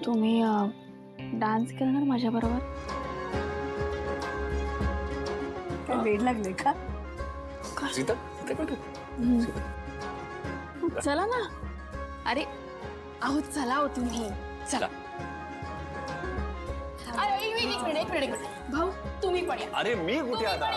तुम्ही डान्स करणार माझ्याबरोबर? काय वेळ लागले का? सीता सीता का तू चला ना. अरे अहो चला हो तुम्ही. चला. अरे एक मिनिट भाऊ तुम्ही पण या. अरे मी कुठे आता?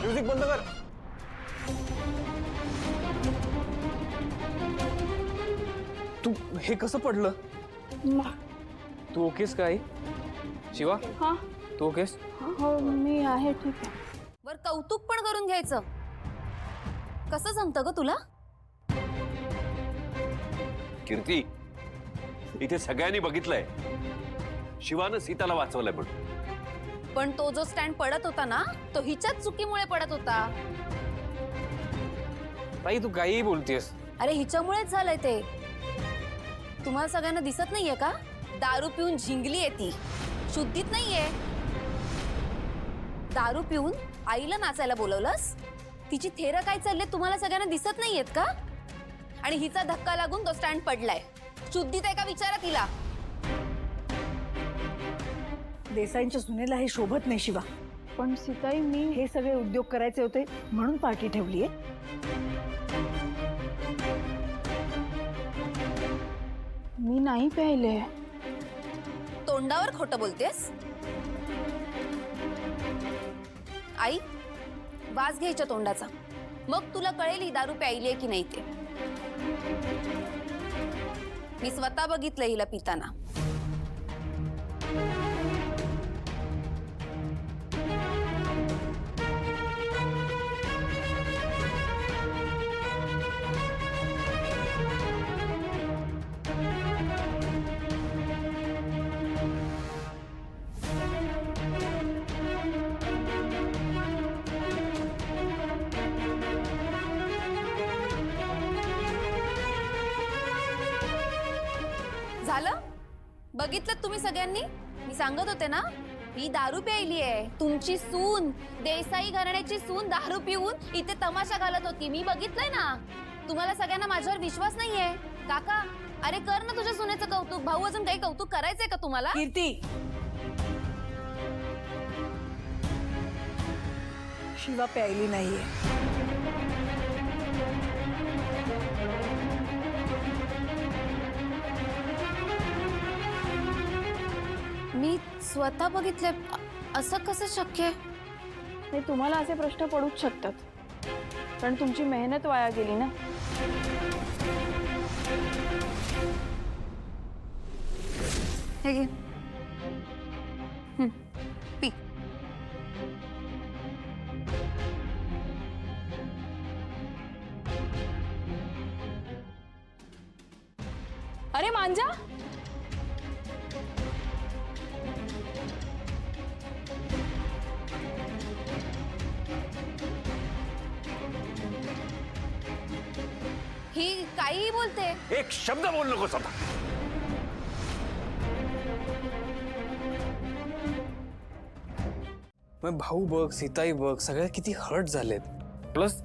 म्युझिक बंद कर. तू हे कसं पडलं? तू ओकेस का आई? शिवा हा तू ओकेस? हो मी आहे ठीक आहे. वर कौतुक पण करून घ्यायचं. कसं जमतं ग तुला? कीर्ती इथे सगळ्यांनी बघितलंय शिवानं सीताला वाचवलंय पण तो जो स्टँड पडत होता ना तो हिच्याच चुकीमुळे पडत होता. ताई तू काही बोलतेस. अरे हिच्यामुळेच झालंय ते. तुम्हाला सगळ्यांना दिसत नाहीये का? दारू पिऊन झिंगली आहे ती, शुद्धीत नाहीये. दारू पिऊन आईला नाचायला बोलवलंस. तिची थेरं काय चालले तुम्हाला सगळ्यांना दिसत नाहीयेत का? आणि हिचा धक्का लागून तो स्टँड पडलाय. शुद्धीत आहे का विचारा तिला. देसाईंच्या सुनेला हे शोभत नाही शिवा. पण सीताई मी हे सगळे उद्योग करायचे होते म्हणून पार्टी ठेवलीये. मी नाही प्यायले. तोंडावर खोटं बोलतेस. आई वास घ्यायच्या तोंडाचा, मग तुला कळेल ही दारू प्यायली की नाही ते. मी स्वतः बघितलं हिला पिताना. झालं बघितलं तुम्ही सगळ्यांनी. मी सांगत होते ना ही दारू प्यायली आहे. तुमची सून देसाई घराण्याची सून दारू पिऊन इथे तमाशा घालत होती. मी बघितलंय ना. तुम्हाला सगळ्यांना माझ्यावर विश्वास नाहीये काका? अरे कर ना तुझ्या सुनेचं कौतुक. भाऊ अजून काही कौतुक करायचंय का तुम्हाला? कीर्ती शिवा प्यायली नाहीये. मी स्वतः बघितले. असं कसं शक्य आहे? हे तुम्हाला असे प्रश्न पडूच शकतात कारण तुमची मेहनत वाया गेली ना. हे घे. पी. अरे मांजा, ही काहीही बोलते. एक शब्द बोल नकोस आता. मग भाऊ बघ, सीताई बघ, सगळ्या किती हर्ट झालेत. प्लस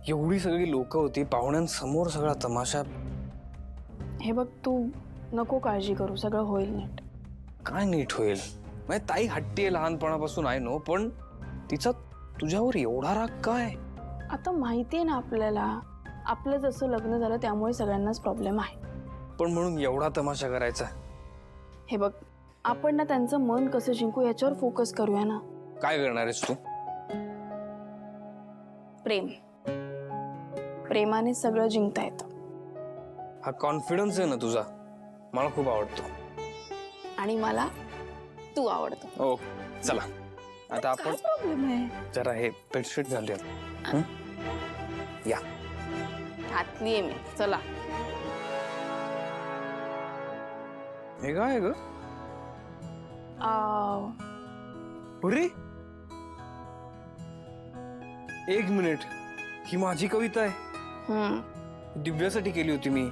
एवढी सगळी लोक होती, पाहुण्यांसमोर सगळा तमाशा. हे बघ तू नको काळजी करू, सगळं होईल नीट. काय नीट होईल? म्हणजे ताई हट्टी आहे लहानपणापासून, आहे नो, पण तिचा तुझ्यावर एवढा राग काय? आता माहितीये ना आपल्याला, आपलं जसं लग्न झालं त्यामुळे सगळ्यांनाच प्रॉब्लेम आहे. पण म्हणून एवढा तमाशा करायचा? हे बघ, आपण ना त्यांचं मन कसं जिंकू याच्यावर फोकस करूया ना. काय करणार आहेस तू? प्रेम, प्रेमाने सगळं जिंकता येतं. हा कॉन्फिडन्स आहे ना तुझा, मला खूप आवडतो. आणि मला तू आवडतो. हो, चला आता आपण प्रॉब्लेम आहे? जरा हे बेडशीट घालूया. या घातली आहे मी, चला. हे काय आहे ग? अरे एक मिनिट, ही माझी कविता आहे. दिव्यासाठी केली होती मी.